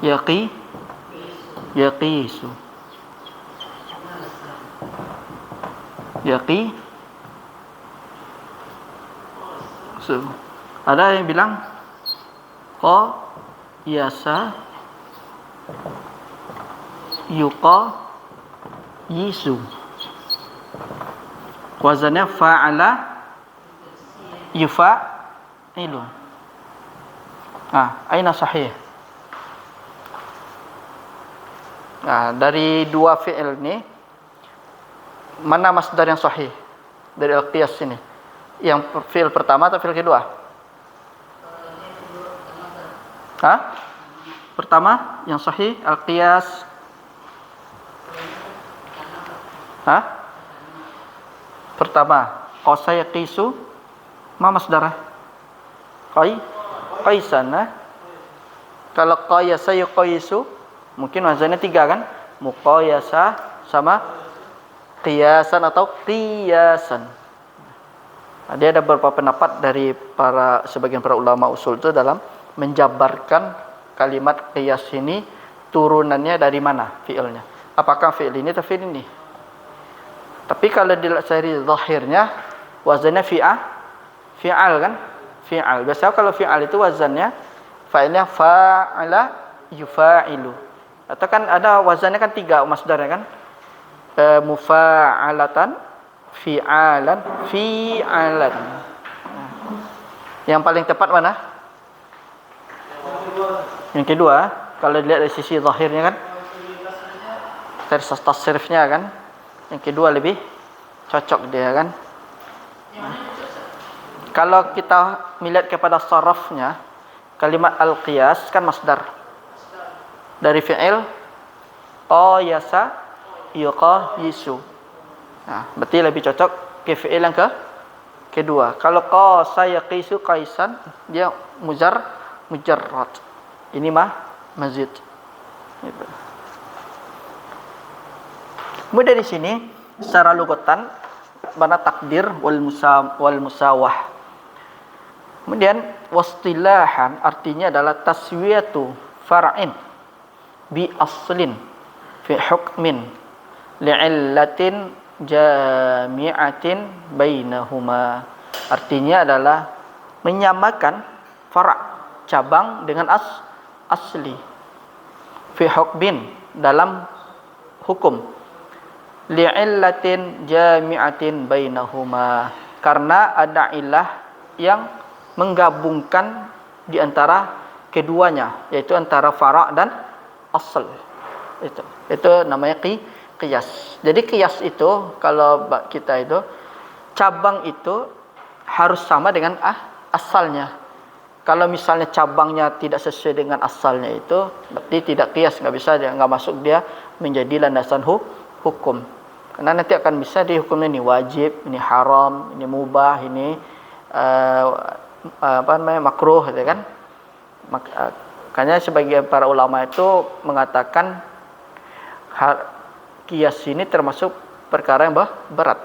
Yaqi yaqisu. Ada yang bilang yasa yisu. Wazannya fa'ala yufa'ilu. Aina sahih? Dari dua fi'il ini mana masdar yang sahih dari al-qiyas ini? Yang fi'il pertama atau fi'il kedua? Pertama yang sahih al-qiyas. Pertama, qasa yaqisu, ma masdarah? Qaisan. Kalau qayasa yuqaisu, mungkin wazannya 3 kan? Muqayasa sama qiyasan atau qiyasan. Dia ada beberapa pendapat dari sebagian para ulama usul itu dalam menjabarkan kalimat qiyas ini turunannya dari mana fi'ilnya. Apakah fi'il ini atau fi'il ini? Tapi kalau dilihat dari zahirnya wazannya fi'al kan? Fi'al. Biasanya kalau fi'al itu wazannya fa'ilnya fa'ala yufa'ilu. Atau kan ada wazannya kan 3 masdarnya kan? Mufa'alatan, fi'alan. Yang paling tepat mana? Yang kedua. Kalau dilihat dari sisi zahirnya kan, dari tasrifnya kan, yang kedua lebih cocok dia kan. Kalau kita melihat kepada sarafnya, kalimat al-qiyas kan masdar dari fi'il qayasa yuqayisu. Berarti lebih cocok ke fi'il yang kedua. Kalau qasa yaqisu qaisan, dia mujarrad. Ini mazid. Gitu. Kemudian di sini secara lugatan mana takdir wal musawah. Kemudian wastilahan artinya adalah taswiyatu far'in bi aslin fi hukmin li'illatin jami'atin bainahuma. Artinya adalah menyamakan fara' cabang dengan asli fi hukmin dalam hukum li'illatin jami'atin bainahuma, karena ada ilah yang menggabungkan di antara keduanya, yaitu antara fara' dan asal. Itu namanya qiyas. Jadi qiyas itu kalau kita itu cabang itu harus sama dengan asalnya. Kalau misalnya cabangnya tidak sesuai dengan asalnya itu berarti tidak qiyas, nggak masuk dia menjadi landasan hukum. Karena nanti akan bisa dihukum ini wajib, ini haram, ini mubah, ini makruh, gitu kan? Makanya sebagian para ulama itu mengatakan qiyas ini termasuk perkara yang berat.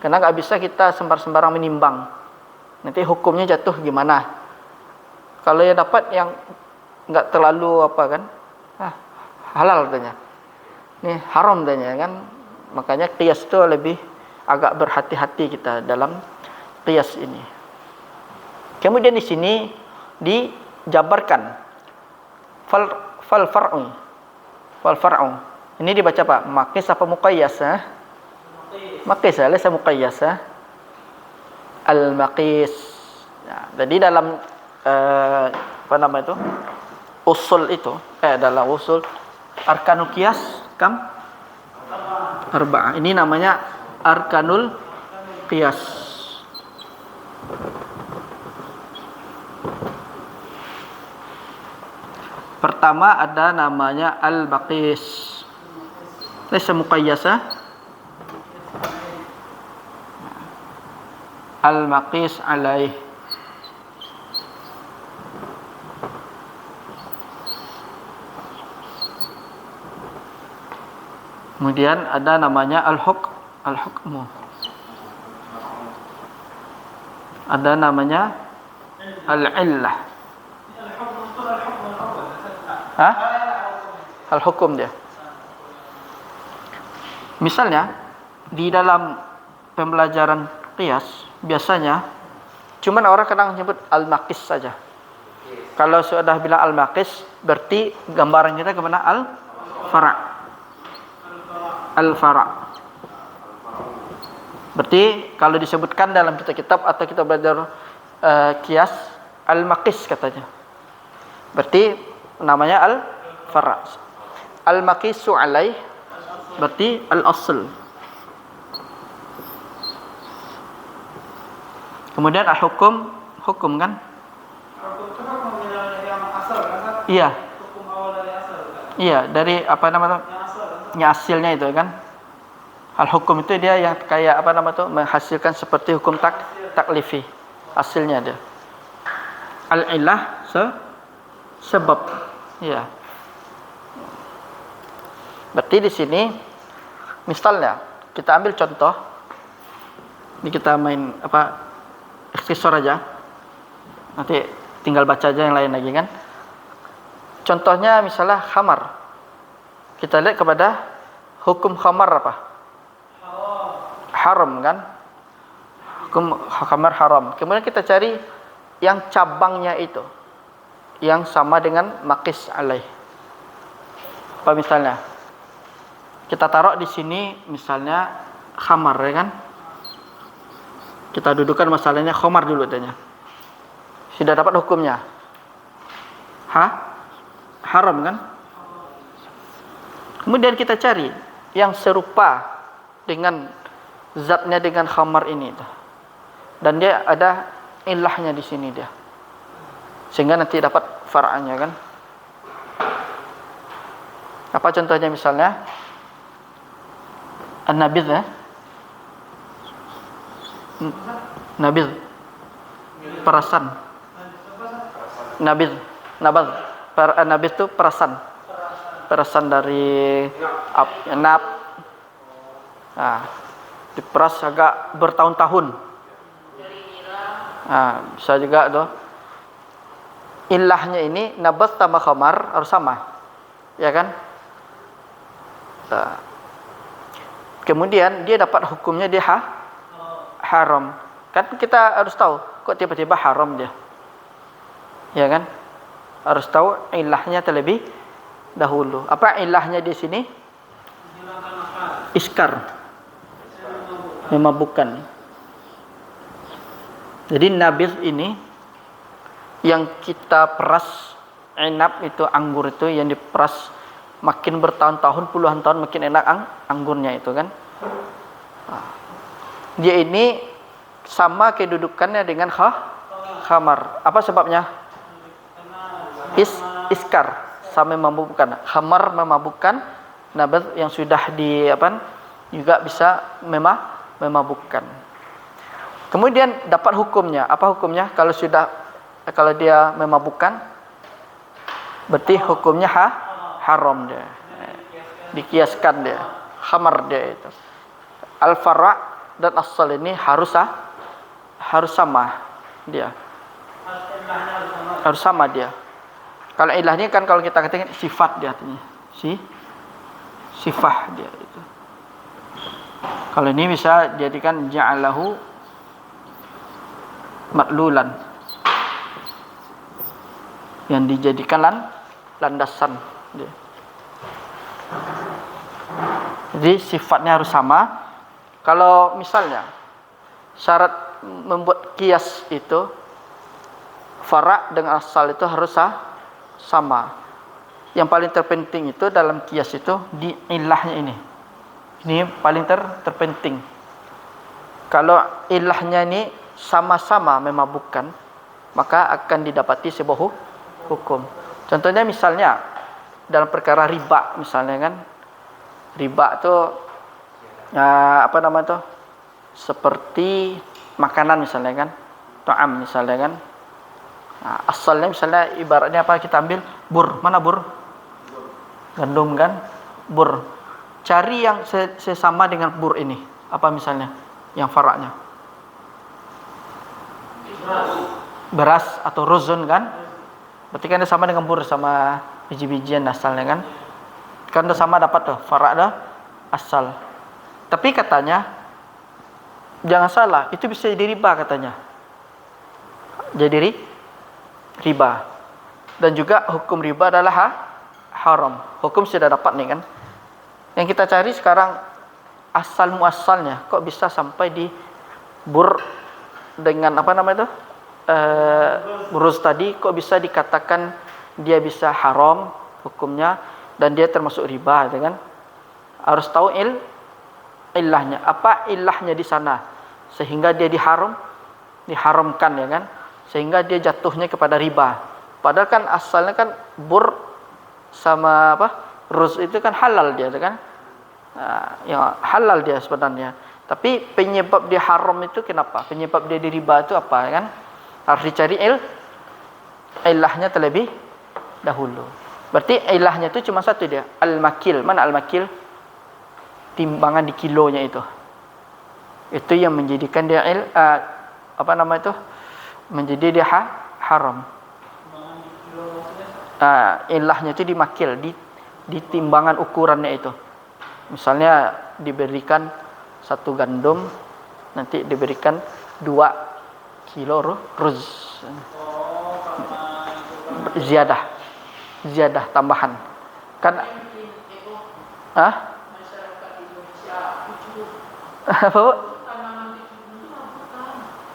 Karena nggak bisa kita sembarang menimbang. Nanti hukumnya jatuh gimana? Kalau yang dapat yang nggak terlalu halal katanya, ini haram katanya kan. Makanya qiyas itu lebih agak berhati-hati kita dalam qiyas ini. Kemudian di sini dijabarkan fal far'u. Ini dibaca Pak, maqis apa muqayyas? Maqis, laysa muqayyas. Al-maqis. Jadi dalam usul itu dalam usul arkanul qiyas kam arba'ah. Ini namanya arkanul qiyas. Pertama ada namanya al-maqis, laysa muqayyasa. Al-maqis alaih. Kemudian ada namanya al-hukmu. Ada namanya al-illah. Al-hukum dia. Misalnya di dalam pembelajaran qiyas biasanya cuman orang kadang nyebut al-maqis saja. Kalau sudah bilang al-maqis berarti gambaran kita kepada al-fara'. Al-fara'. Berarti kalau disebutkan dalam kitab-kitab atau kita belajar qiyas al-maqis katanya. Berarti namanya al-fara'. Al-maqisu alaih berarti al-asl. Kemudian al-hukum, hukum kan? Hukum itu kan yang asal kan? Iya. Hukum awal dari asal kan? Iya, dari apa namanya? Yang asal kan? Yang hasilnya itu kan. Al-hukum itu dia yang kayak apa nama tuh menghasilkan seperti hukum taklifi. Hasilnya dia. Al-illah sebab. Iya. Berarti di sini misalnya kita ambil contoh. Ini kita main apa? Eksesor aja. Nanti tinggal baca aja yang lain lagi kan. Contohnya misalnya khamar. Kita lihat kepada hukum khamar apa? Haram kan? Hukum khamar haram. Kemudian kita cari yang cabangnya itu. Yang sama dengan maqis alaih. Apa misalnya? Kita taruh di sini misalnya khamar ya kan? Kita dudukan masalahnya khamar dulu tanya. Sudah dapat hukumnya. Haram kan? Kemudian kita cari yang serupa dengan zatnya dengan khamar ini. Dan dia ada ilahnya di sini dia. Sehingga nanti dapat far'anya kan? Apa contohnya misalnya? An-nabidh ya? Nabidh. Perasan. Nabidh. Nabidh itu perasan. Perasan dari nab. Nah, diperas agak bertahun-tahun. Nah, bisa juga tuh. Ilahnya ini nabath sama khamar harus sama. Ya kan? Nah. Kemudian dia dapat hukumnya dia haram. Kan kita harus tahu kok tiba-tiba haram dia. Ya kan? Harus tahu ilahnya terlebih dahulu. Apa ilahnya di sini? Iskar. Memabukkan. Jadi nabidh ini yang kita peras inab itu anggur itu yang diperas makin bertahun-tahun puluhan tahun makin enak anggurnya itu kan. Dia ini sama kedudukannya dengan khamar. Apa sebabnya? Iskar sama memabukkan. Khamar memabukkan, nabidh yang sudah di apa juga bisa memabukkan. Kemudian dapat hukumnya. Apa hukumnya? Kalau dia memabukkan berarti hukumnya haram dia. Dikiaskan dia. Khamar dia itu. Al-fara' dan asal ini harus sama dia. Harus sama dia. Kalau ilahnya kan kalau kita katakan sifat dia artinya. Sifah dia itu. Kalau ini bisa jadikan ja'alahu maklulan. Yang dijadikan landasan dia. Jadi sifatnya harus sama. Kalau misalnya syarat membuat kias itu fara' dengan asal itu harus sama. Yang paling terpenting itu dalam kias itu di ilahnya ini. Ini paling terpenting. Kalau ilahnya ini sama-sama memabukkan, maka akan didapati sebuah hukum. Contohnya misalnya dalam perkara riba misalnya kan. Riba itu apa nama itu? Seperti makanan misalnya kan. Ta'am misalnya kan. Nah, asalnya misalnya ibaratnya apa kita ambil bur. Mana bur? Gandum kan? Bur. Cari yang sesama dengan bur ini. Apa misalnya? Yang faraknya. Beras atau rozon kan? Berarti kan sama dengan bur sama biji-bijian asalnya kan? Kan udah sama dapat tuh, fara' dah asal. Tapi katanya jangan salah, itu bisa jadi riba katanya. Jadi riba. Dan juga hukum riba adalah haram. Hukum sudah dapat nih kan. Yang kita cari sekarang asal muasalnya, kok bisa sampai di bur dengan apa namanya itu? Buruz tadi kok bisa dikatakan dia bisa haram hukumnya dan dia termasuk riba, kan? Harus tahu ilahnya. Apa ilahnya di sana sehingga dia diharamkan, ya kan? Sehingga dia jatuhnya kepada riba. Padahal kan asalnya kan bur sama apa? Ruz itu kan halal dia, kan? Nah, ya halal dia sebenarnya. Tapi penyebab dia haram itu kenapa? Penyebab dia di riba itu apa, kan? Harus dicari ilahnya terlebih dahulu. Berarti ilahnya itu cuma satu dia, al-makil. Mana al-makil? Timbangan di kilonya itu. Itu yang menjadikan dia apa nama itu? Menjadi dia haram. Ilahnya itu dimakil, di timbangan ukurannya itu. Misalnya diberikan 1 gandum, nanti diberikan 2 kilo ruz. Ziyadah tambahan. Kan apa?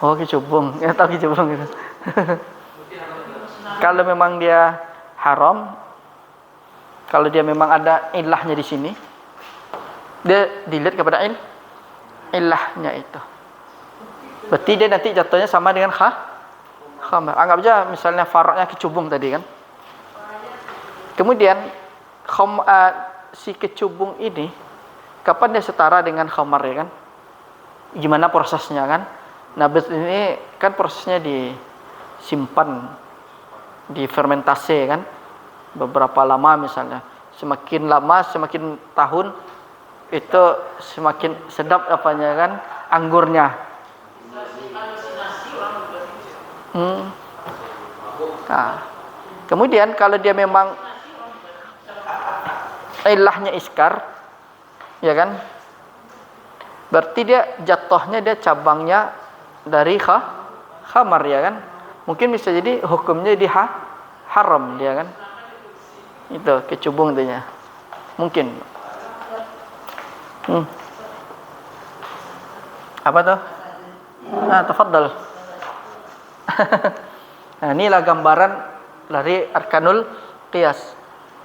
Oh, kecubung. Ya tahu kecubung gitu. Kalau memang dia haram, kalau dia memang ada ilahnya di sini, dia dilihat kepada ilahnya itu. Berarti dia nanti jatuhnya sama dengan khamar. Anggap aja misalnya faraknya kecubung tadi, kan. Kemudian si kecubung ini kapan dia setara dengan khamar, ya kan? Gimana prosesnya, kan? Nah, ini kan prosesnya disimpan, difermentasi, kan? Beberapa lama misalnya. Semakin lama, semakin tahun itu semakin sedap apanya, kan? Anggurnya. Nah, kemudian kalau dia memang ilahnya iskar, ya kan? Berarti dia jatuhnya dia cabangnya dari khamar, ya kan? Mungkin bisa jadi hukumnya di haram dia, kan? Itu kecubung dia. Mungkin. Apa tuh? Tafadhal. Nah, inilah gambaran dari arkanul qiyas.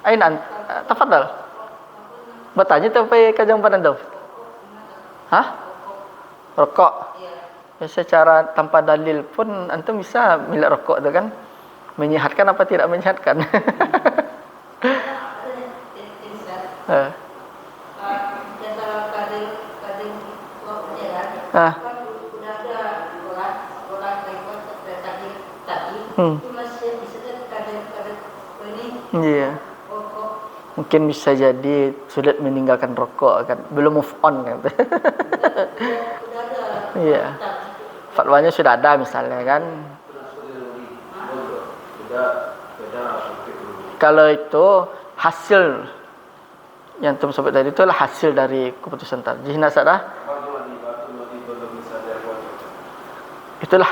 Aina tafadhal. Bertanya sampai ke jawaban Anda. Rokok. Ya, secara tanpa dalil pun antum bisa milik rokok itu, kan? Menyehatkan apa tidak menyehatkan? Iya. Mungkin bisa jadi sulit meninggalkan rokok, kan, belum move on, kan. Iya. Fatwanya sudah ada misalnya, kan. Kalau itu hasil yang antum sebut tadi itu adalah hasil dari keputusan tarjih, nasadah. Itulah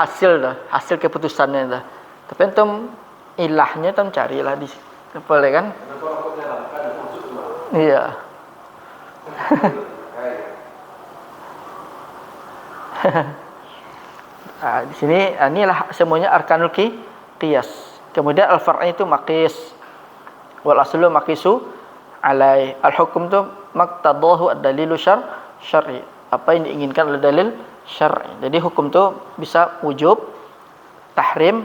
hasil keputusannya dah. Tapi antum ilahnya antum carilah di boleh, kan? Iya. Nah, di sini inilah semuanya arkanul qiyas. Kemudian al-far'i itu maqis. Wal aslu maqisu alai. Al-hukum itu maqtadahu ad-dalilu syar'i. Apa yang diinginkan oleh dalil syar'i. Jadi hukum itu bisa wujub, tahrim,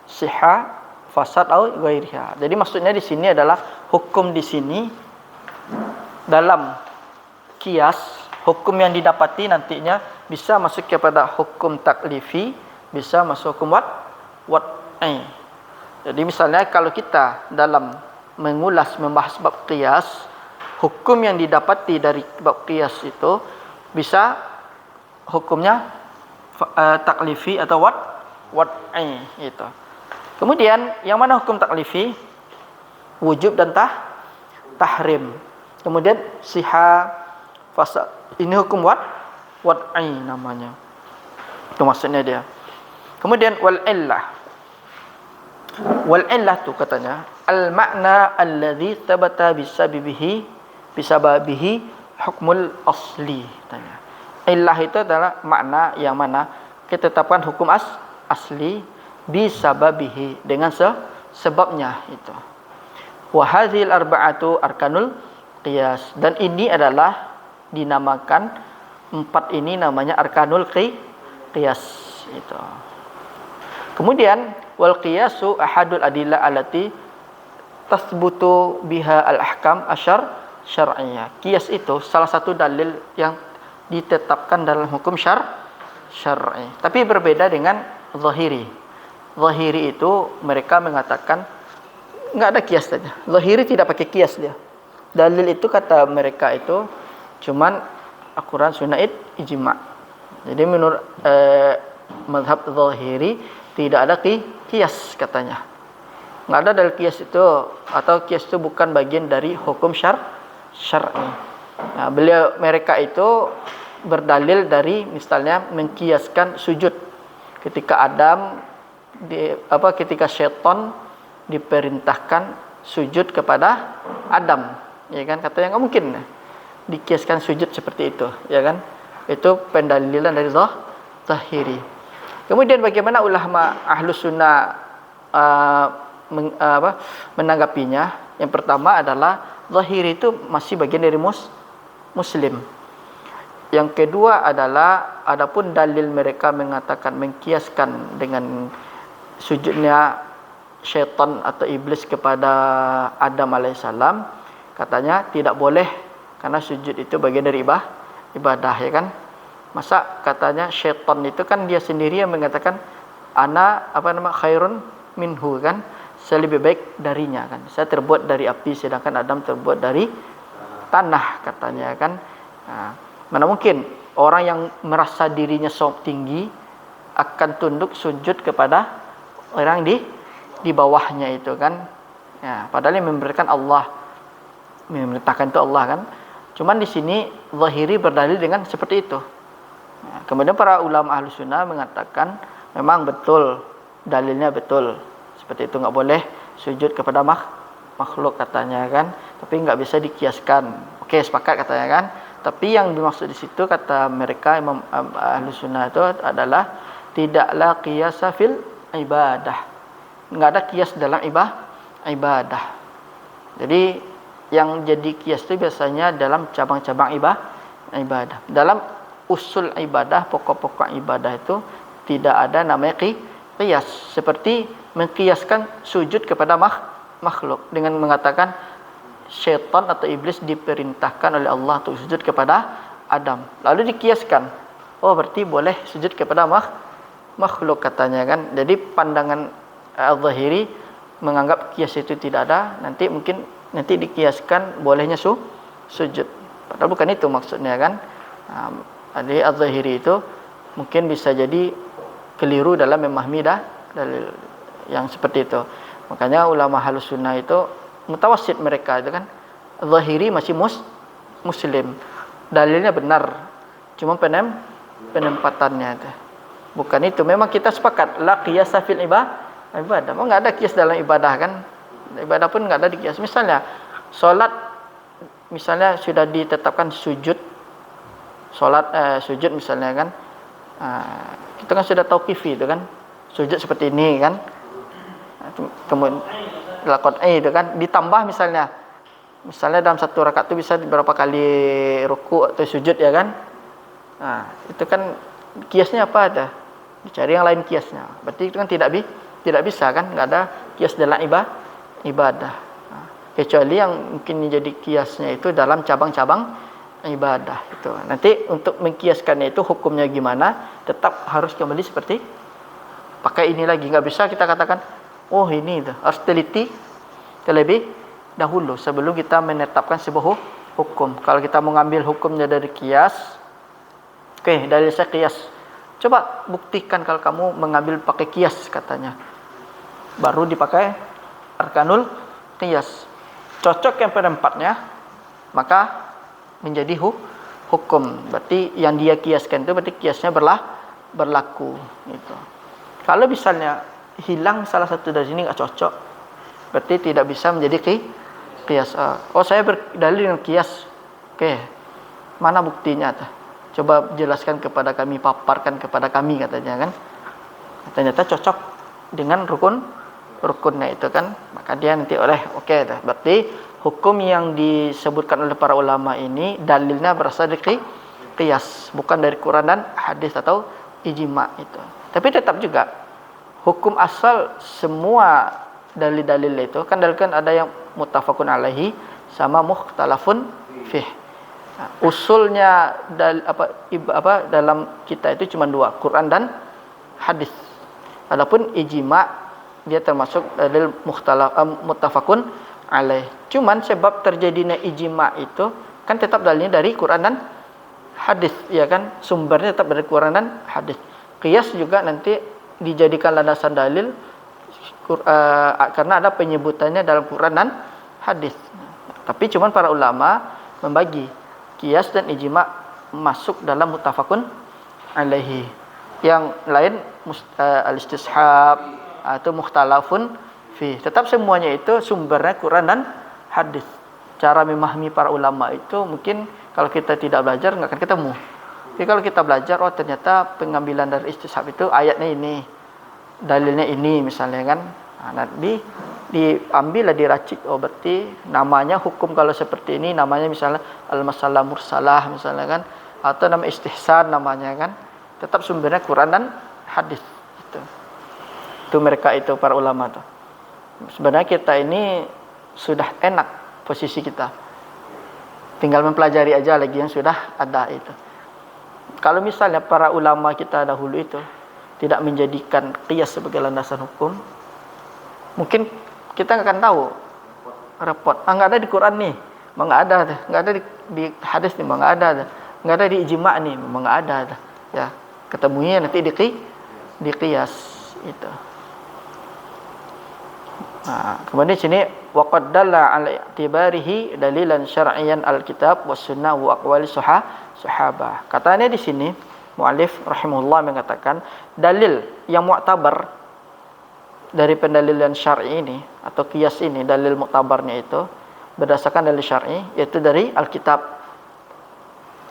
sihah, fasad atau ghairiha. Jadi maksudnya di sini adalah hukum di sini dalam kias, hukum yang didapati nantinya bisa masuk kepada hukum taklifi, bisa masuk hukum wad'i. Jadi misalnya kalau kita dalam membahas bab qiyas, hukum yang didapati dari bab qiyas itu bisa hukumnya taklifi atau wad'i itu. Kemudian yang mana hukum taklifi? Wujub dan tahrim. Kemudian siha fasad. Ini hukum wad'i namanya. Itu maksudnya dia. Kemudian wal illah. Wal illah tu katanya al makna alladhi thabata bisababihi hukmul asli katanya. Illah itu adalah makna yang mana ketetapkan hukum asli bisababihi dengan sebabnya itu. Wa hadhil arba'atu arkanul qiyas, dan ini adalah dinamakan empat ini namanya arkanul qiyas itu. Kemudian wal qiyasu ahadul adillah allati tasbutu biha al ahkam syar'iyyah. Qiyas itu salah satu dalil yang ditetapkan dalam hukum syar'i. Tapi berbeda dengan zahiri. Zahiri itu mereka mengatakan enggak ada qiyas saja. Zahiri tidak pakai qiyas dia. Dalil itu kata mereka itu cuman Al-Quran, Sunnah, ijma'. Jadi menurut mazhab zahiri tidak ada qiyas katanya. Enggak ada dalil qiyas itu, atau qiyas itu bukan bagian dari hukum syar'i. Nah, mereka itu berdalil dari misalnya mengkiaskan sujud ketika ketika syaitan diperintahkan sujud kepada Adam, ya kan, katanya enggak mungkin dikiaskan sujud seperti itu, ya kan. Itu pendalilan dari zahiri. Kemudian bagaimana ulama Ahlus Sunnah menanggapinya? Yang pertama adalah zahiri itu masih bagian dari muslim. Yang kedua adalah adapun dalil mereka mengatakan mengkiaskan dengan sujudnya syaitan atau iblis kepada Adam alaihissalam, katanya tidak boleh karena sujud itu bagian dari ibadah, ya kan. Masa katanya syaitan itu kan dia sendiri yang mengatakan khairun minhu kan, saya lebih baik darinya kan, saya terbuat dari api sedangkan Adam terbuat dari tanah katanya kan. Nah, mana mungkin orang yang merasa dirinya tinggi akan tunduk sujud kepada orang di bawahnya itu kan. Ya, padahal yang memberikan Allah, memerintahkan itu Allah kan. Cuman di sini zahiri berdalil dengan seperti itu. Nah, kemudian para ulama Ahlus Sunnah mengatakan memang betul, dalilnya betul seperti itu, enggak boleh sujud kepada makhluk katanya kan, tapi enggak bisa dikiaskan. Oke, sepakat katanya kan. Tapi yang dimaksud di situ kata mereka Imam Ahlus Sunnah itu adalah tidaklah qiyasa fil ibadah. Enggak ada qiyas dalam ibadah. Jadi yang jadi qiyas itu biasanya dalam cabang-cabang ibadah. Dalam usul ibadah, pokok-pokok ibadah itu tidak ada namanya qiyas. Seperti mengkiaskan sujud kepada makhluk dengan mengatakan syaitan atau iblis diperintahkan oleh Allah untuk sujud kepada Adam. Lalu dikiaskan, oh berarti boleh sujud kepada makhluk katanya kan. Jadi pandangan al-zahiri menganggap kias itu tidak ada, nanti dikiaskan bolehnya sujud. Padahal bukan itu maksudnya kan. Jadi al-zahiri itu mungkin bisa jadi keliru dalam memahami dalil yang seperti itu. Makanya ulama Ahlus Sunnah itu mutawassit mereka itu kan. Zahiri masih muslim. Dalilnya benar. Cuma penempatannya itu. Bukan itu. Memang kita sepakat la qiyasa fil ibadah. Memang enggak ada qiyas dalam ibadah kan. Ibadah pun enggak ada diqiyas. Misalnya salat, misalnya sudah ditetapkan sujud. Sujud misalnya kan. Kita kan sudah tauqifi itu kan. Sujud seperti ini kan. Kemudian lakon itu kan ditambah misalnya dalam satu rakaat itu bisa berapa kali ruku atau sujud ya kan. Nah, itu kan kiasnya apa ada? Dicari yang lain kiasnya. Berarti itu kan tidak bisa kan, enggak ada kias dalam ibadah. Nah, kecuali yang mungkin menjadi kiasnya itu dalam cabang-cabang ibadah itu. Nanti untuk mengkiaskannya itu hukumnya gimana? Tetap harus kembali seperti pakai ini lagi. Enggak bisa kita katakan oh ini itu harus teliti terlebih dahulu sebelum kita menetapkan sebuah hukum. Kalau kita mengambil hukumnya dari kias, oke, dari saya kias. Coba buktikan kalau kamu mengambil pakai kias katanya. Baru dipakai arkanul qiyas. Cocok yang pada empatnya, maka menjadi hukum. Berarti yang dia kiaskan itu berarti kiasnya berlaku gitu. Kalau misalnya hilang salah satu dari sini nggak cocok, berarti tidak bisa menjadi kias. Oh, saya berdalil dengan kias. Oke. Mana buktinya tuh? Coba jelaskan kepada kami, paparkan kepada kami, katanya kan. Ternyata cocok dengan rukunnya itu kan, maka dia nanti oke. Berarti hukum yang disebutkan oleh para ulama ini dalilnya berasal dari qiyas, bukan dari Quran dan hadis atau ijma itu. Tapi tetap juga hukum asal semua dalil-dalil itu kan ada yang muttafaqun alaihi sama mukhtalafun fih. Nah, usulnya dalam kita itu cuma dua, Quran dan hadis. Adapun ijma dia termasuk dalil muttafaqun alaih. Cuman sebab terjadinya ijma itu kan tetap dalilnya dari Quran dan hadis, ya kan? Sumbernya tetap dari Quran dan hadis. Qiyas juga nanti dijadikan landasan dalil karena ada penyebutannya dalam Quran dan hadis. Tapi cuman para ulama membagi qiyas dan ijma masuk dalam muttafaqun alaihi. Yang lain al-istishab atau mukhtalafun fi. Tetap semuanya itu sumbernya Quran dan hadis. Cara memahami para ulama itu mungkin kalau kita tidak belajar nggak akan ketemu. Tapi kalau kita belajar, oh ternyata pengambilan dari istishab itu ayatnya ini, dalilnya ini misalnya kan. Nah, diambil lah, diracik. Oh berarti namanya hukum kalau seperti ini namanya misalnya al-masalah mursalah misalnya kan, atau nama istihsan namanya kan. Tetap sumbernya Quran dan hadis itu mereka itu para ulama tuh. Sebenarnya kita ini sudah enak posisi kita, tinggal mempelajari aja lagi yang sudah ada itu. Kalau misalnya para ulama kita dahulu itu tidak menjadikan qiyas sebagai landasan hukum, mungkin kita nggak akan tahu, repot. Nggak ada di Quran nih, nggak ada, nggak ada di hadis nih, nggak ada, nggak ada di ijma nih, nggak ada, ya ketemunya nanti di qiyas itu. Nah, kemudian sini waqad dalla ala i'tibarihi dalilan syar'iyyan al-kitab was sunnah wa aqwali sahabah. Katanya di sini muallif rahimahullah mengatakan dalil yang mu'tabar dari pendalilan syar'i ini atau qiyas ini, dalil mu'tabarnya itu berdasarkan dalil syar'i yaitu dari Alkitab,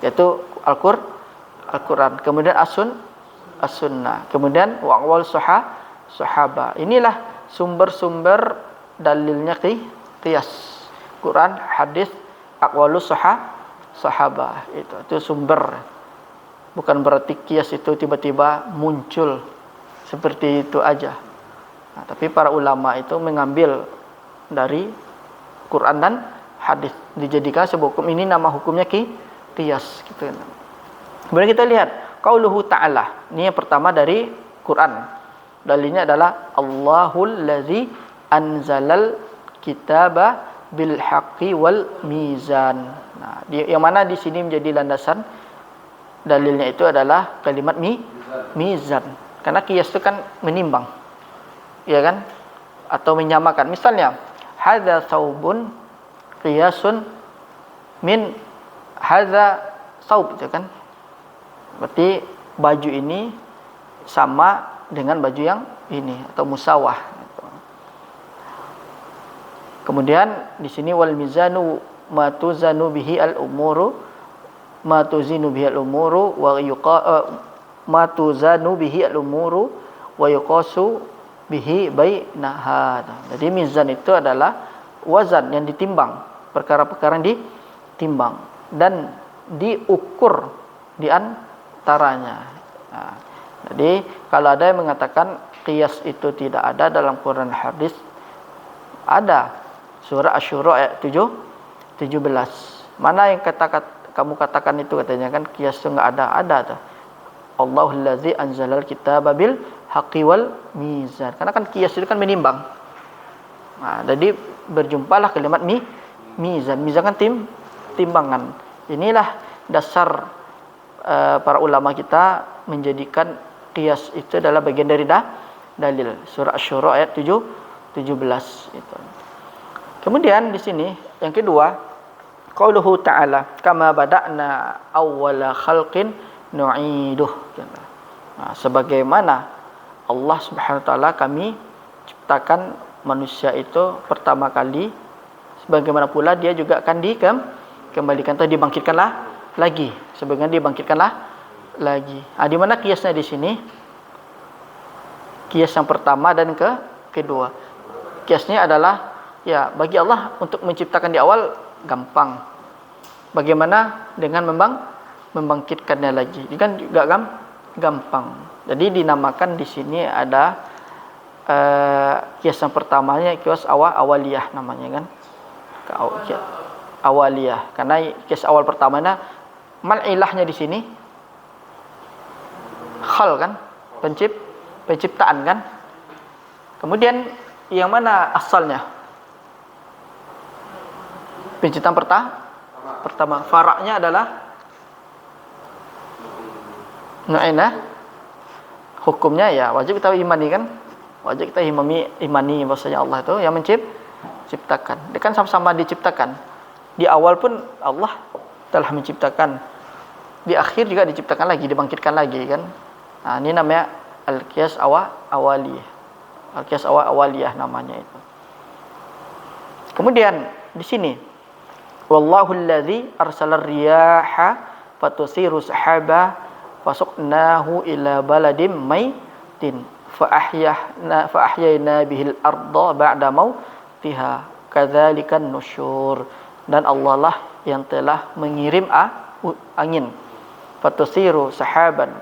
yaitu Al-Quran, kemudian as-sunnah, kemudian wa aqwal sahabah. Inilah sumber-sumber dalilnya qiyas, Quran, hadis, aqwalus sahabah itu sumber. Bukan berarti qiyas itu tiba-tiba muncul seperti itu aja. Nah, tapi para ulama itu mengambil dari Quran dan hadis dijadikan sebuah hukum. Ini nama hukumnya qiyas gitu. Kemudian kita lihat qauluhu ta'ala. Ini yang pertama dari Quran. Dalilnya adalah Allahul ladzi anzalal kitaba bil haqqi wal mizan. Nah, yang mana di sini menjadi landasan dalilnya itu adalah kalimat mizan. Karena qiyas itu kan menimbang. Ya kan? Atau menyamakan. Misalnya, hadza saubun qiyasun min hadza saub itu kan. Berarti baju ini sama dengan baju yang ini atau musawah. Kemudian di sini wal mizanu ma tuzanu bihi al umuru ma tuzinu bihi al umuru wa ma tuzanu bihi al umuru wa yuqasu bihi bainaha. Jadi mizan itu adalah wazan yang ditimbang, perkara-perkara yang ditimbang dan diukur di antaranya. Nah, jadi kalau ada yang mengatakan qiyas itu tidak ada dalam Quran hadis, ada. Surah Asy-Syura ayat 17. Mana yang kamu katakan itu, katanya kan qiyas itu enggak ada tuh. Allahul ladzi anzalal kitaba bil haqqi wal mizan. Karena kan qiyas itu kan menimbang. Nah, jadi berjumpalah kalimat mizan. Mizan kan timbangan. Inilah dasar para ulama kita menjadikan qiyas itu adalah bagian dari dalil. Surah Asy-Syura ayat 17 itu. Kemudian di sini yang kedua, qauluhu ta'ala kama bada'na awwala khalqin nu'iduh. Sebagaimana Allah Subhanahu wa taala kami ciptakan manusia itu pertama kali, sebagaimana pula dia juga akan dikembalikan atau dibangkitkanlah lagi, sebagaimana dibangkitkanlah lagi. Di mana kiasnya di sini? Kias yang pertama dan kedua. Kiasnya adalah ya bagi Allah untuk menciptakan di awal gampang. Bagaimana dengan membangkitkannya lagi? Ini kan juga gampang. Jadi dinamakan di sini ada kias yang pertamanya kias awaliyah namanya kan. Awaliyah. Karena kias awal pertamanya mal'ilahnya di sini khal kan, penciptaan kan. Kemudian yang mana asalnya? Penciptaan pertama. Faraknya adalah nu'ina. Hukumnya ya wajib kita imani kan. Wajib kita imani bahwasanya Allah itu yang menciptakan. Dia kan sama-sama diciptakan. Di awal pun Allah telah menciptakan. Di akhir juga diciptakan lagi, dibangkitkan lagi kan. Nah, ini namanya al-qiyas awaliyah. Al-qiyas awaliyah namanya itu. Kemudian di sini wallahu allazi arsala riyaha fatusiru sahaba fasuqnahu ila baladim maitin fa ahyayna bihil arda ba'da mautiha kadzalikan nusyur. Dan Allah lah yang telah mengirim angin fatusiru sahaban.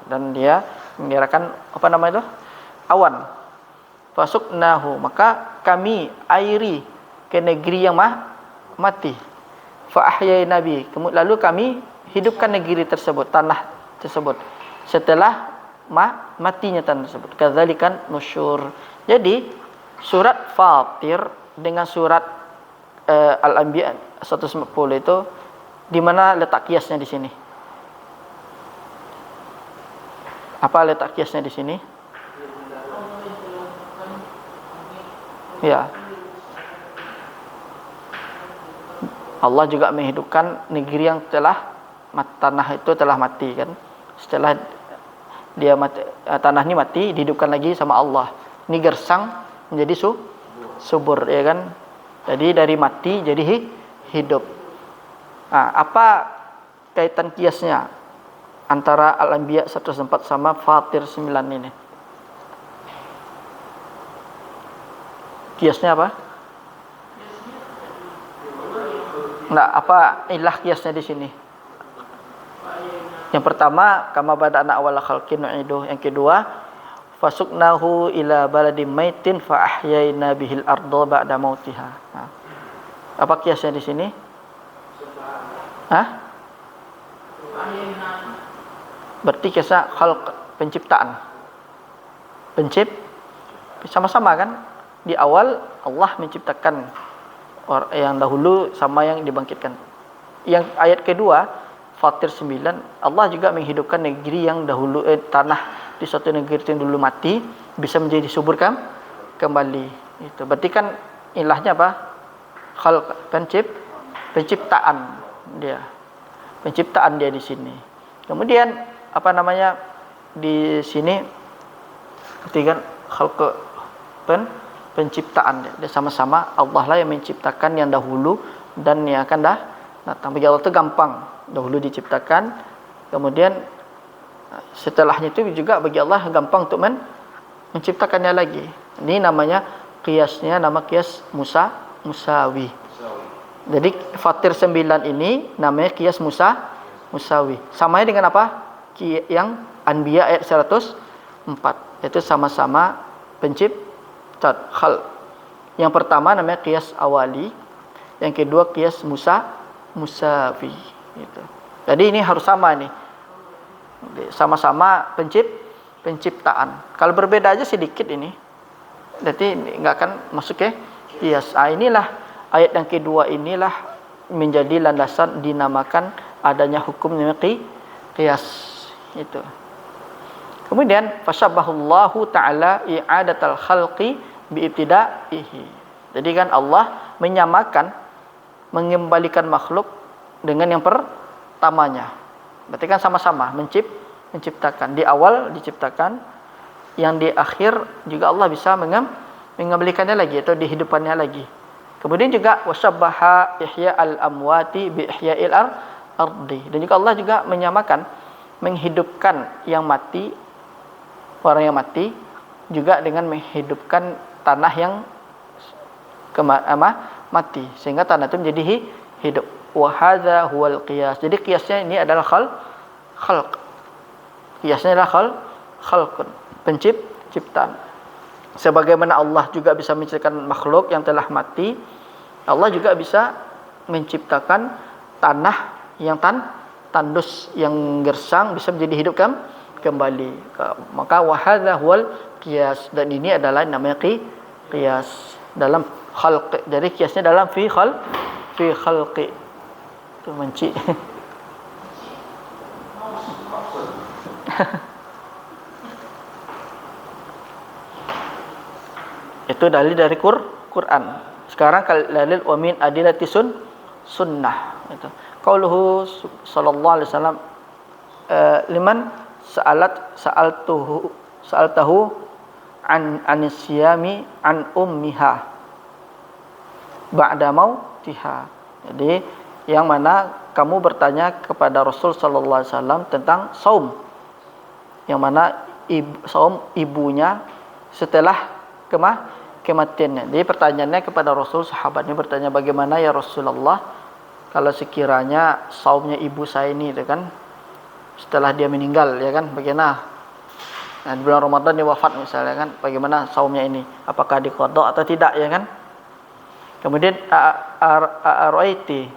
Dan dia mengira-Kan apa nama itu? Awan. Fasuqnahu, maka kami airi ke negeri yang mati. Fa ahyayna bi, lalu kami hidupkan negeri tersebut, tanah tersebut setelah matinya tanah tersebut. Kadzalikan nusyur. Jadi surat Fatir dengan surat Al-Anbiya 140 itu di mana letak kiasnya di sini? Apa letak kiasnya di sini? Ya. Allah juga menghidupkan negeri yang telah tanah itu telah mati kan. Setelah dia mati, tanah ini mati, dihidupkan lagi sama Allah. Ini gersang menjadi subur ya kan. Jadi dari mati jadi hidup. Apa kaitan kiasnya antara Al-Anbiya 104 sama Fatir 9 ini? Kiasnya apa? Nah, apa ilah kiasnya di sini? Yang pertama, kama bada'na awwala khalqin nu'iduh. Yang kedua, fasuqnahu ila baladim maitin fa ahyayna bihil arda ba'da mautiha. Nah, apa kiasnya di sini? Berarti kiasnya khalq, penciptaan. Sama-sama kan? Di awal Allah menciptakan orang yang dahulu sama yang dibangkitkan. Yang ayat kedua Fatir 9, Allah juga menghidupkan negeri yang dahulu tanah di suatu negeri yang dulu mati bisa menjadi subur kan kembali. Itu berarti kan ilahnya apa? Khalq, penciptaan dia. Penciptaan dia di sini. Kemudian apa namanya di sini ketiga khalq penciptaan dia sama-sama Allah lah yang menciptakan yang dahulu dan yang akan datang. Bagi Allah itu gampang. Dahulu diciptakan, kemudian setelahnya itu juga bagi Allah gampang untuk menciptakannya lagi. Ini namanya kiasnya, nama kias musawi. Jadi Fatir 9 ini namanya kias musawi. Samanya dengan apa? Yang Anbiya ayat 104. Itu sama-sama pencipta khalq. Yang pertama namanya kias awali, yang kedua kias musawi. Gitu. Jadi ini harus sama nih, sama-sama penciptaan. Kalau berbeda aja sedikit ini, berarti nggak akan masuk ke kias. Inilah ayat yang kedua inilah menjadi landasan dinamakan adanya hukum qiyas itu. Kemudian fasyabbahullahu ta'ala i'adatal khalqi biibtida'ihi. Jadi kan Allah menyamakan mengembalikan makhluk dengan yang pertamanya. Berarti kan sama-sama menciptakan. Di awal diciptakan, yang di akhir juga Allah bisa mengembalikannya lagi atau dihidupkannya lagi. Kemudian juga wasyabbaha ihya al-amwati bi ihya'il ardi. Dan juga Allah juga menyamakan menghidupkan yang mati, orang yang mati juga dengan menghidupkan tanah yang mati, sehingga tanah itu menjadi hidup. Wa hadza huwal qiyas. Jadi qiyasnya ini adalah khalq. Qiyasnya adalah khalqun, penciptaan. Sebagaimana Allah juga bisa menciptakan makhluk yang telah mati, Allah juga bisa menciptakan tanah yang tandus, yang gersang, bisa menjadi hidup kembali. Maka wa hadza huwal qiyas, dan ini adalah namanya qiyas dalam khalq. Jadi qiyasnya dalam fi khalqi. Itu menci. Itu dalil dari Quran. Sekarang dalil wa min adillati sunnah. Itu. Qauluhu sallallahu alaihi wasallam liman sa'altahu an anisyami an ummiha ba'da mautiha. Jadi yang mana kamu bertanya kepada Rasul sallallahu alaihi wasallam tentang saum, yang mana saum ibunya setelah kematiannya. Jadi pertanyaannya kepada Rasul, sahabatnya bertanya, bagaimana ya Rasulullah kalau sekiranya saumnya ibu saya ini, itu kan setelah dia meninggal, ya kan, bagaimana? Nah, di bulan Ramadan dia wafat misalnya kan, bagaimana saumnya ini? Apakah diqadha atau tidak, ya kan? Kemudian a'raiti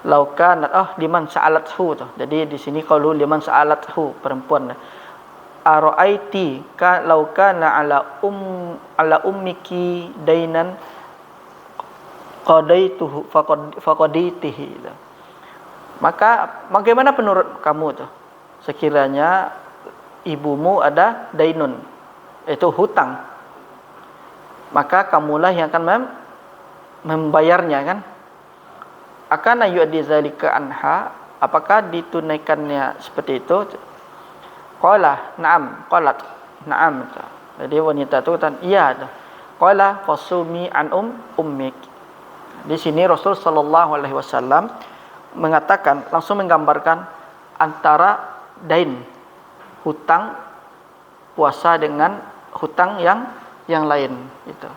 law kanat liman sa'alathu. Jadi di sini kalau liman sa'alathu, perempuan. A'raiti law kana ala ummiki dainan qadaituhu faqaditihi. Maka bagaimana menurut kamu tuh sekiranya ibumu ada dainun, itu hutang, maka kamulah yang akan membayarnya, kan? Akana yu'addi zalika anha, apakah ditunaikannya seperti itu? Qala na'am, qalat na'am. Jadi wanita itu kata iya. Qala fasumi an ummik. Di sini Rasul sallallahu alaihi wasallam mengatakan, langsung menggambarkan antara dain, hutang puasa, dengan hutang yang lain itu.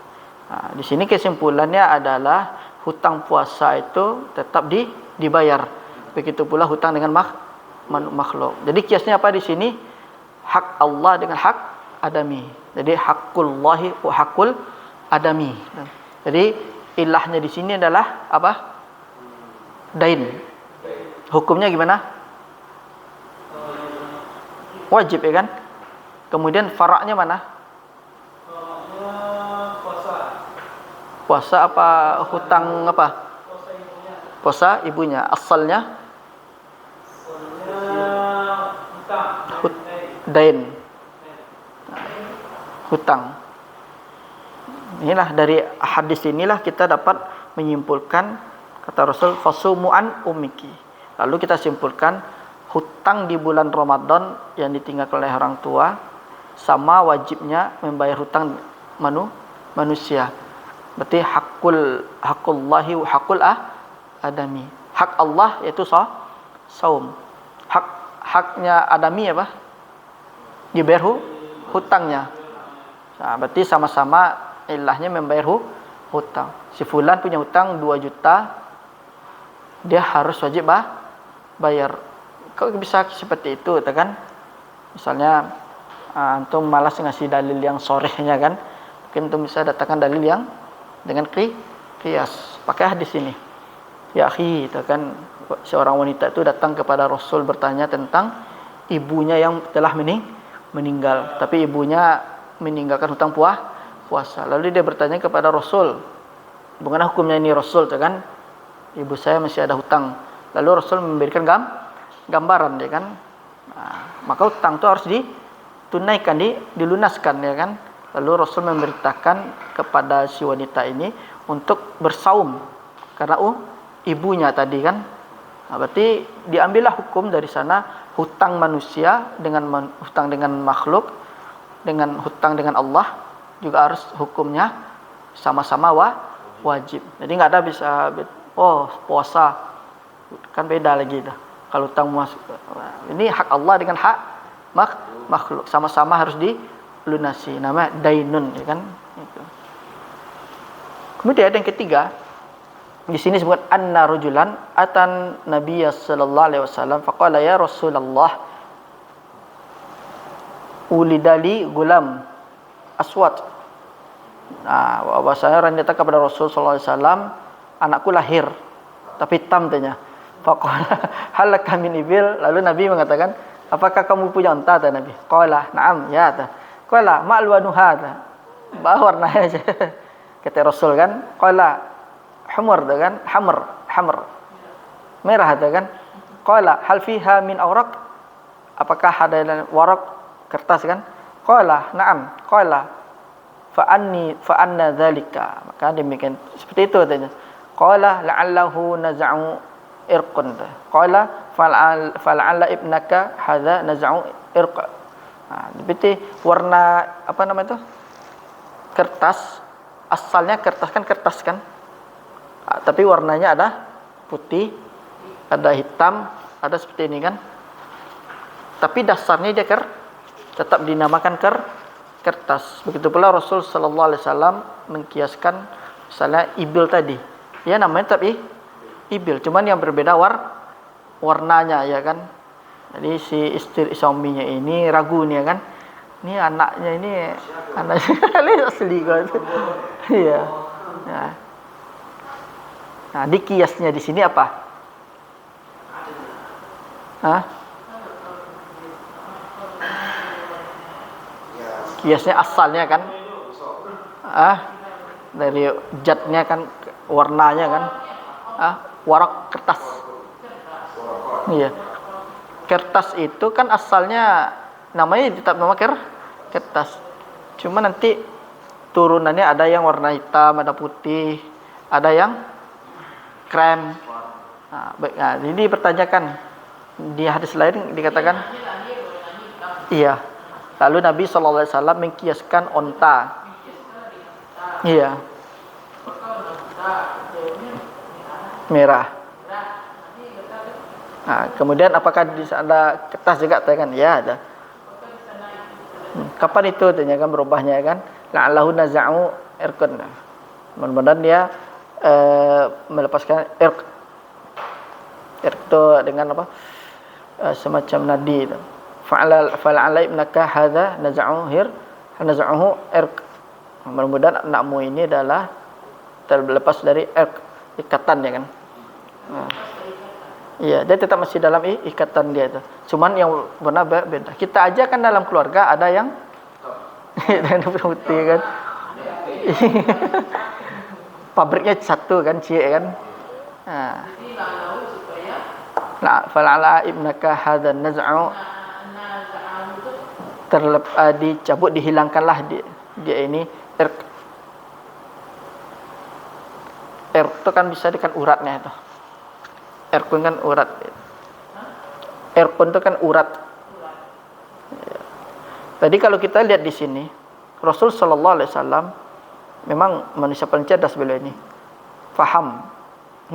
Nah, di sini kesimpulannya adalah hutang puasa itu tetap dibayar. Begitu pula hutang dengan makhluk. Jadi kiasnya apa di sini? Hak Allah dengan hak adami. Jadi hakullahi wa hakul adami. Jadi ilahnya di sini adalah apa? Dain. Hukumnya gimana? Wajib, ya kan? Kemudian faraknya mana? Puasa apa hutang apa? Puasa ibunya. Asalnya dain. Hutang. Inilah dari hadis inilah kita dapat menyimpulkan, kata Rasul, fasumu an ummiki. Lalu kita simpulkan hutang di bulan Ramadan yang ditinggalkan oleh orang tua sama wajibnya membayar hutang manusia. Berarti hakullahi wa hakul adami. Hak Allah yaitu saum. Haknya adami apa? Dibayar hutangnya. Nah, berarti sama-sama ilahnya membayar hutang. Si fulan punya hutang 2 juta, dia harus wajib bayar. Kok bisa seperti itu, kan? Misalnya antum malas ngasih dalil yang sorehnya, kan? Mungkin antum bisa datangkan dalil yang dengan qiyas, pakai hadis ini. Ya akhi, itu kan seorang wanita itu datang kepada Rasul bertanya tentang ibunya yang telah meninggal, tapi ibunya meninggalkan hutang puasa. Lalu dia bertanya kepada Rasul, bagaimana hukumnya ini Rasul, itu kan? Ibu saya masih ada hutang. Lalu Rasul memberikan gambaran, ya kan? Nah, maka hutang itu harus ditunaikan, dilunaskan, ya kan? Lalu Rasul memberitakan kepada si wanita ini untuk bersaum. karena ibunya tadi kan. Nah, berarti diambillah hukum dari sana, hutang manusia dengan hutang dengan makhluk, dengan hutang dengan Allah juga harus hukumnya sama-sama wajib. Jadi nggak ada bisa puasa kan beda lagi dah. Kalau hutang masuk ini hak Allah dengan hak makhluk sama-sama harus dilunasi. Nama dainun ya kan. Itu. Kemudian yang ketiga di sini disebut anna rajulan atan nabiyya sallallahu alaihi wasallam faqala ya Rasulullah ulidali gulam aswad. Nah, bahasanya orang datang kepada Rasul sallallahu alaihi wasallam, anakku lahir tapi hitam tanya. Faqala halaka min ibil, lalu Nabi mengatakan, apakah kamu punya unta? Tanya Nabi. Qala na'am ya ta. Qala ma alwanuha ta. Warnanya aja. Kata Rasul kan, qala humur kan, hamr. Merah tu kan. Qala hal fiha min awraq? Apakah ada warak kertas kan? Qala na'am. Qala fa anna dzalika. Maka demikian seperti itu katanya. Qala la'allahu naz'u irqun. Qala fal'alla ibnaka hadza naz'u irq. Berarti warna apa nama itu? Kertas. Asalnya kertas kan. Tapi warnanya ada putih, ada hitam, ada seperti ini kan. Tapi dasarnya dia tetap dinamakan kertas. Begitu pula Rasul sallallahu alaihi wasallam mengkiaskan misalnya ibil tadi. Ya namanya tetap ibil, cuman yang berbeda warnanya ya kan. Jadi si istri suaminya ini ragu nih ya kan. Ini anaknya ini anaknya asli kan. Iya. Nah, di kiasnya di sini apa? Kiasnya asalnya kan? Dari jatnya kan, warnanya kan? Warak kertas. Iya. Kertas itu kan asalnya namanya tetap nama kertas. Cuma nanti turunannya ada yang warna hitam, ada putih, ada yang krem. Jadi dipertanyakan di hadis lain dikatakan iya. Lalu Nabi SAW mengkiaskan onta. Iya. Merah. Kemudian apakah ada kertas juga kan? Ya ada. Kapan itu tanyakan berubahnya kan? La'allahu naz'u irqan. Mudah-mudahan dia melepaskan irq itu dengan apa? Semacam nadi itu. Fa'ala ibnaka hadza naz'uhu irq. Mudah-mudahan anakmu ini adalah terlepas dari irq, ikatan ya kan. Iya, dia tetap masih dalam ikatan dia itu. Cuman yang warna beda. Kita aja kan dalam keluarga ada yang putih kan. Pabriknya satu kan, cie kan. Nah, fal'ala ibnaka hadzal naz'u dicabut, dihilangkanlah dia ini irq itu kan bisa dengan uratnya itu. Irqun kan urat. Irqun itu kan urat. Tadi kalau kita lihat di sini, Rasul sallallahu alaihi wasallam memang manusia paling cerdas beliau ini. Faham.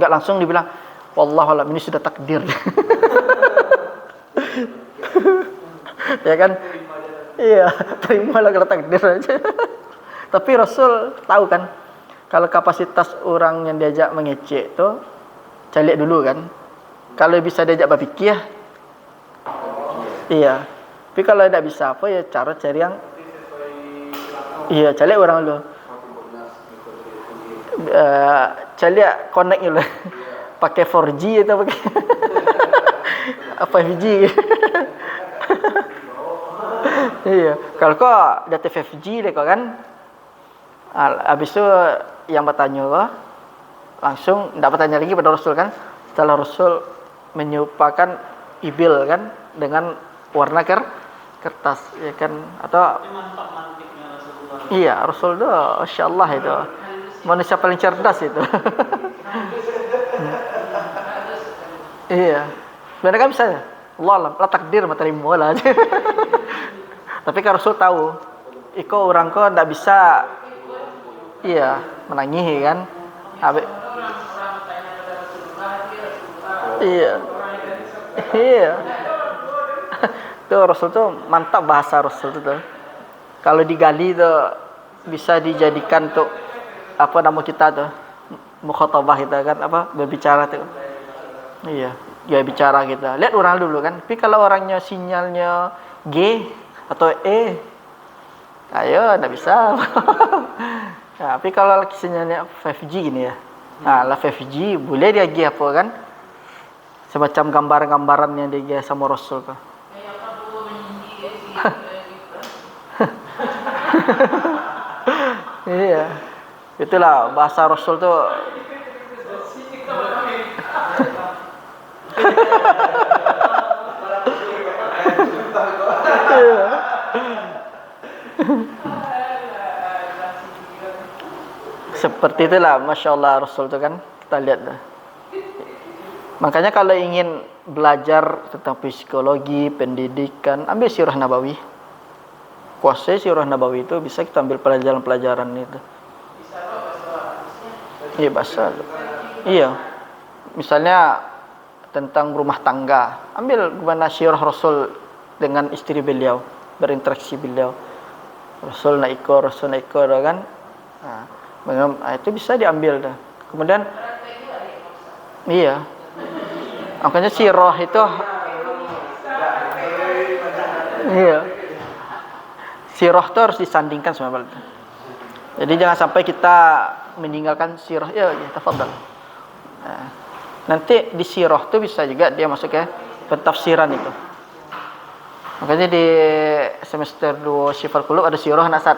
Enggak langsung dibilang wallahu alam, ini sudah takdir. Ya kan? Iya, terimalah kalau takdir aja. Tapi Rasul tahu kan kalau kapasitas orang yang diajak mengecek itu calik dulu kan. Kalau bisa diajak berfikir, iya. Tapi kalau tidak bisa apa ya cara cari yang iya, calik orang dulu. Calik connect dulu. Pakai 4G atau pakai apa 5G. Iya. Kalau kau data 5G deh kau kan. Habis itu yang bertanya kau langsung tidak bertanya lagi pada Rasul kan. Setelah Rasul menyerupakan ibil kan dengan warna kertas ya kan, atau iya Rasul itu masyaallah itu manusia paling cerdas itu. Iya. Sebenarnya kan bisa ya. Allah alam, lah takdir materi lah. Tapi kan Rasul tahu, iko orang ko ndak bisa, iya, menangihi kan. Iya, iya. Tuh Rasul tuh mantap bahasa Rasul tuh. Kalau digali tuh bisa dijadikan tuh apa nama kita tuh mukhatabah kita kan apa berbicara tuh. Iya, ya bicara kita. Lihat orang dulu kan. Tapi kalau orangnya sinyalnya G atau E, ayo nggak bisa. Nah, tapi kalau sinyalnya 5G gini ya. Nah, lah 5G boleh dia G apa kan? Semacam gambar-gambaran yang dia sama Rasul kan. Iya. Itulah bahasa Rasul tuh. Seperti itulah Masya Allah Rasul itu kan. Kita lihat dah. Makanya kalau ingin belajar tentang psikologi, pendidikan, ambil Sirah Nabawi. Kuasai Sirah Nabawi itu bisa kita ambil pelajaran-pelajaran itu. Iya bahasa. Iya. Misalnya tentang rumah tangga, ambil gimana Sirah Rasul dengan istri beliau, berinteraksi beliau. Rasul naiko kan. Nah, itu bisa diambil dah. Kemudian iya. Makanya sirah itu iya. Sirah itu harus disandingkan sama balik. Jadi jangan sampai kita meninggalkan sirah. Ya, tafadhal. Nah, nanti di sirah itu bisa juga dia masuk ke pentafsiran itu. Makanya di semester 2 Syifal Qulub ada sirah nasad.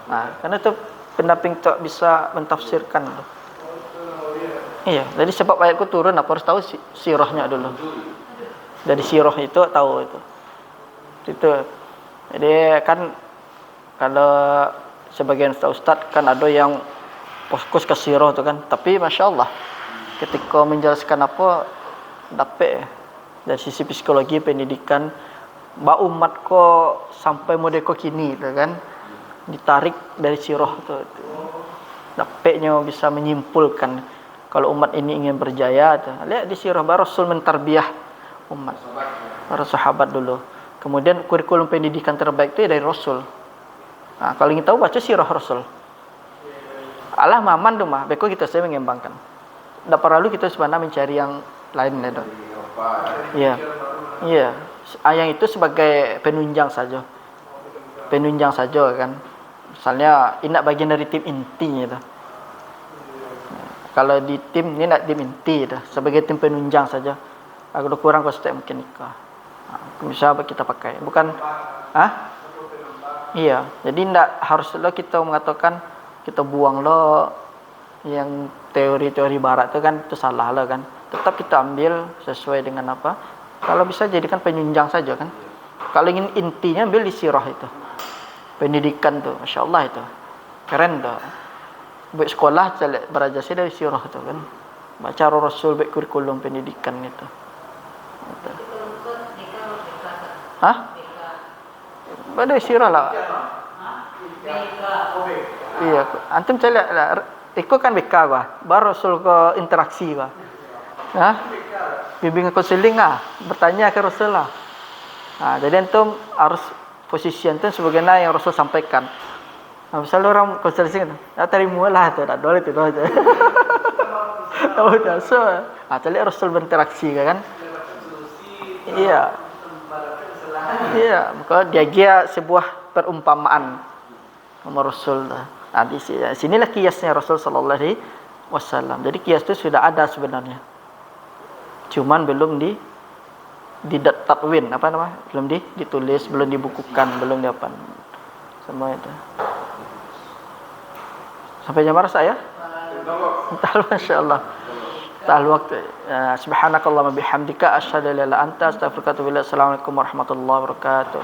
Nah, karena itu pendamping tak bisa mentafsirkan itu. Iya, jadi sebab ayatku turun aku harus tahu sirahnya dulu. Dari sirah itu tahu itu. Itu. Jadi kan kalau sebagian ustaz kan ada yang fokus ke sirah itu kan, tapi Masya Allah ketika menjelaskan apa dapat dari sisi psikologi pendidikan ba umat kok sampai modeko kini itu kan ditarik dari sirah itu. Dapatnya bisa menyimpulkan kalau umat ini ingin berjaya tuh. Lihat di sirah Rasul mentarbiah umat. Para sahabat dulu. Kemudian kurikulum pendidikan terbaik itu dari Rasul. Nah, kalau ingin tahu baca sirah Rasul. Allah maman tuh mah, beko kita saya mengembangkan. Tidak perlu kita sebenarnya mencari yang lain itu. Iya. Iya. Yang itu sebagai penunjang saja. Penunjang saja kan. Misalnya ini bagian dari tim inti gitu. Kalau di tim ini nak tim inti dah, sebagai tim penunjang saja. Agak kurang kau step mungkin nikah. Bisa kita pakai, bukan? Iya. Jadi tidak harus lo kita mengatakan kita buang lo yang teori-teori barat itu kan itu salah lah kan. Tetap kita ambil sesuai dengan apa? Kalau bisa jadikan penunjang saja kan. Kalau ingin intinya ambil di sirah itu. Pendidikan tuh, Masya Allah itu. Keren tuh. Baik sekolah berajasi dari sirah itu kan. Baca Rasul baik kurikulum pendidikan itu. Gitu. Pada sirah lah. Iya, antum cari lah. Ikut kan BK gua. Baru Rasul ke interaksi gua. Bimbingan konseling bertanya ke Rasul lah. Nah, jadi antum harus posisi antum sebagaimana yang Rasul sampaikan. Nah, misalnya orang konseling itu, terima lah tu, tak boleh itu aja. Tahu tak so? Cari Rasul berinteraksi kan? Iya. Iya, maka dia sebuah perumpamaan sama Rasul. Nah, di sinilah kiasnya Rasul sallallahu alaihi wasallam. Jadi kias itu sudah ada sebenarnya. Cuman belum takwin, apa namanya? Belum ditulis, belum dibukukan, belum diapa. Semua itu. Sampai jam berapa saya? Entah, masyaallah. Tahal waktu. Subhanakallahumma bihamdika asyhadu an la ilaha illa anta astaghfiruka wa atubu ilaik. Assalamualaikum warahmatullahi wabarakatuh.